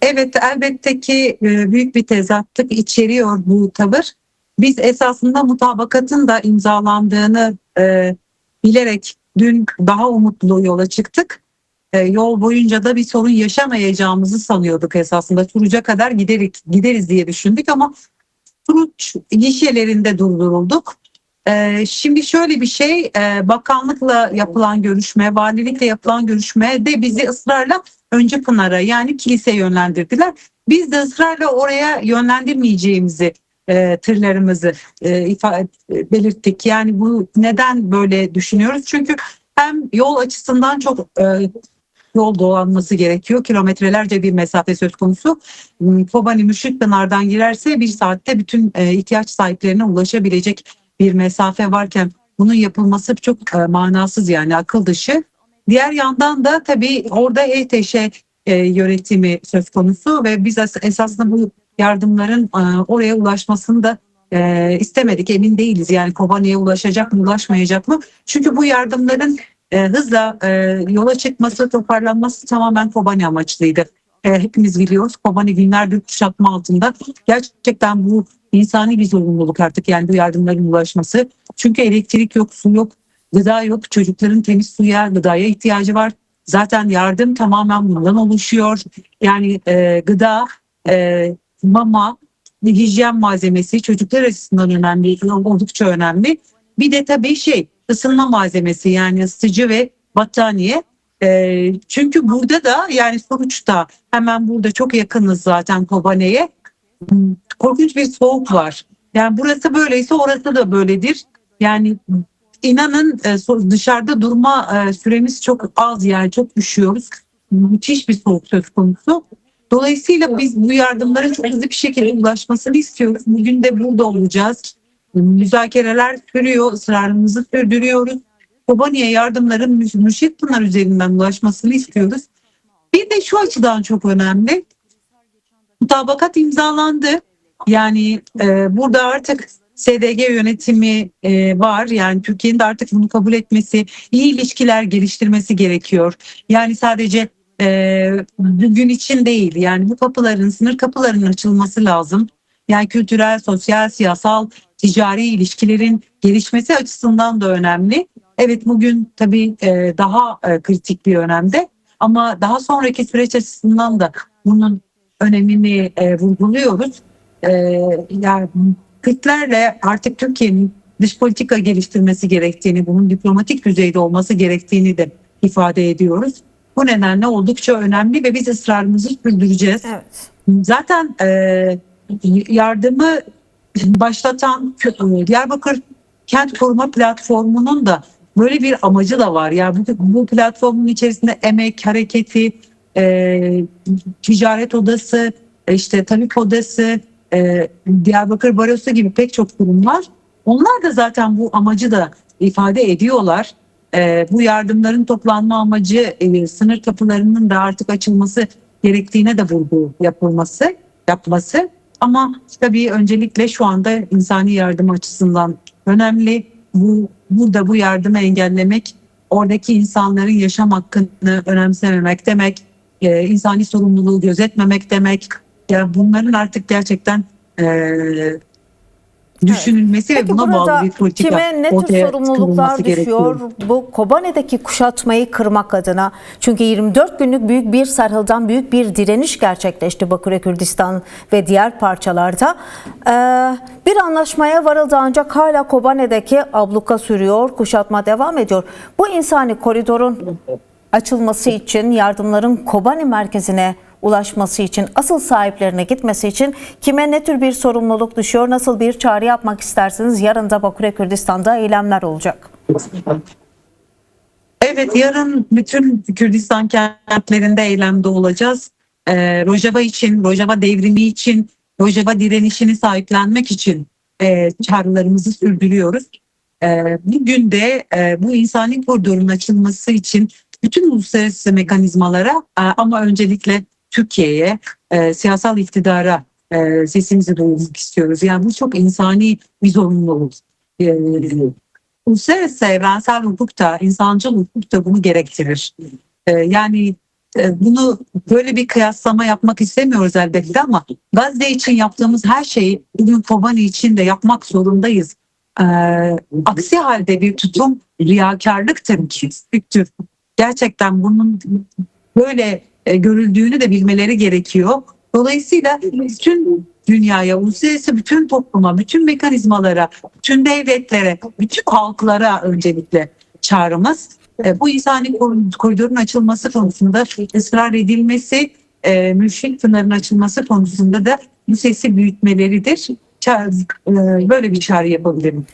Evet, elbette ki büyük bir tezatlık içeriyor bu tavır. Biz esasında mutabakatın da imzalandığını bilerek dün daha umutlu yola çıktık. Yol boyunca da bir sorun yaşamayacağımızı sanıyorduk esasında. Turuc'a kadar gideriz diye düşündük ama Turuç gişelerinde durdurulduk. Şimdi şöyle bir şey, bakanlıkla yapılan görüşme, valilikle yapılan görüşme de bizi ısrarla önce Pınar'a yani kiliseye yönlendirdiler. Biz de ısrarla oraya yönlendirmeyeceğimizi tırlarımızı belirttik. Yani bu neden böyle düşünüyoruz? Çünkü hem yol açısından çok yol dolanması gerekiyor. Kilometrelerce bir mesafe söz konusu. Kobani Mürşitpınar'dan girerse bir saatte bütün ihtiyaç sahiplerine ulaşabilecek bir mesafe varken bunun yapılması çok manasız, yani akıl dışı. Diğer yandan da tabii orada HTŞ yönetimi söz konusu ve biz esasında bu yardımların oraya ulaşmasını da istemedik. Emin değiliz yani Kobani'ye ulaşacak mı ulaşmayacak mı? Çünkü bu yardımların hızla yola çıkması, toparlanması tamamen Kobani amaçlıydı. Hepimiz biliyoruz, Kobani günlerdir kuşatma altında. Gerçekten bu insani bir zorunluluk artık, yani bu yardımların ulaşması. Çünkü elektrik yok, su yok, gıda yok. Çocukların temiz suya, gıdaya ihtiyacı var. Zaten yardım tamamen bundan oluşuyor. Yani gıda, mama, hijyen malzemesi çocuklar açısından önemli, oldukça önemli. Bir de tabii ısınma malzemesi, yani ısıtıcı ve battaniye. Çünkü burada da, yani sonuçta hemen burada çok yakınız zaten Kobane'ye. Korkunç bir soğuk var. Yani burası böyleyse orası da böyledir. Yani inanın dışarıda durma süremiz çok az, yani çok üşüyoruz. Müthiş bir soğuk söz konusu. Dolayısıyla biz bu yardımların çok hızlı bir şekilde ulaşmasını istiyoruz. Bugün de burada olacağız. Müzakereler sürüyor, ısrarımızı sürdürüyoruz. Kobani'ye yardımların Mürşitpınar üzerinden ulaşmasını istiyoruz. Bir de şu açıdan çok önemli. Mutabakat imzalandı. Yani burada artık SDG yönetimi var. Yani Türkiye'nin de artık bunu kabul etmesi, iyi ilişkiler geliştirmesi gerekiyor. Yani sadece bugün için değil. Yani bu kapıların, sınır kapılarının açılması lazım. Yani kültürel, sosyal, siyasal, ticari ilişkilerin gelişmesi açısından da önemli. Evet, bugün tabii daha kritik bir önemde, ama daha sonraki süreç açısından da bunun önemini vurguluyoruz. E, Yani Kürtlerle artık Türkiye'nin dış politika geliştirmesi gerektiğini, bunun diplomatik düzeyde olması gerektiğini de ifade ediyoruz. Bu nedenle oldukça önemli ve biz ısrarımızı sürdüreceğiz. Evet. Zaten yardımı başlatan Diyarbakır Kent Koruma Platformu'nun da böyle bir amacı da var. Yani bu platformun içerisinde emek hareketi, ticaret odası, işte tabip odası, Diyarbakır Barosu gibi pek çok kurum var. Onlar da zaten bu amacı da ifade ediyorlar. Bu yardımların toplanma amacı sınır kapılarının da artık açılması gerektiğine de vurgu yapması. Ama tabii öncelikle şu anda insani yardım açısından önemli. Burada bu yardımı engellemek, oradaki insanların yaşam hakkını önemsememek demek, insani sorumluluğu gözetmemek demek. Yani bunların artık gerçekten düşünülmesi ve Peki buna bağlı bir burada politika kime ne tür ortaya çıkarılması sorumluluklar gerekiyor. düşüyor bu Kobane'deki kuşatmayı kırmak adına? Çünkü 24 günlük büyük bir sarıldan büyük bir direniş gerçekleşti Bakü'ye, Kürdistan ve diğer parçalarda. Bir anlaşmaya varıldı ancak hala Kobane'deki abluka sürüyor, kuşatma devam ediyor. Bu insani koridorun açılması için, yardımların Kobani merkezine ulaşması için, asıl sahiplerine gitmesi için kime ne tür bir sorumluluk düşüyor? Nasıl bir çağrı yapmak istersiniz? Yarın da Bakü'ye, Kürdistan'da eylemler olacak. Evet, yarın bütün Kürdistan kentlerinde eylemde olacağız. Rojava için, Rojava devrimi için, Rojava direnişini sahiplenmek için çağrılarımızı sürdürüyoruz. Bugün de bu insani koridorun açılması için bütün uluslararası mekanizmalara, ama öncelikle Türkiye'ye, siyasal iktidara sesimizi duyurmak istiyoruz. Yani bu çok insani bir zorunluluk. E, Uluslararası evrensel hukuk da, insancıl hukuk da bunu gerektirir. Yani bunu böyle bir kıyaslama yapmak istemiyoruz elbette ama Gazze için yaptığımız her şeyi bugün Kobani için de yapmak zorundayız. Aksi halde bir tutum riyakarlıktır, küslüktür. Gerçekten bunun böyle görüldüğünü de bilmeleri gerekiyor. Dolayısıyla bütün dünyaya, uluslararası bütün topluma, bütün mekanizmalara, bütün devletlere, bütün halklara öncelikle çağrımız bu insani koridorun açılması konusunda ısrar edilmesi, mülşit sınırının açılması konusunda da bu sesi büyütmeleridir. Böyle bir çağrı yapabilirim.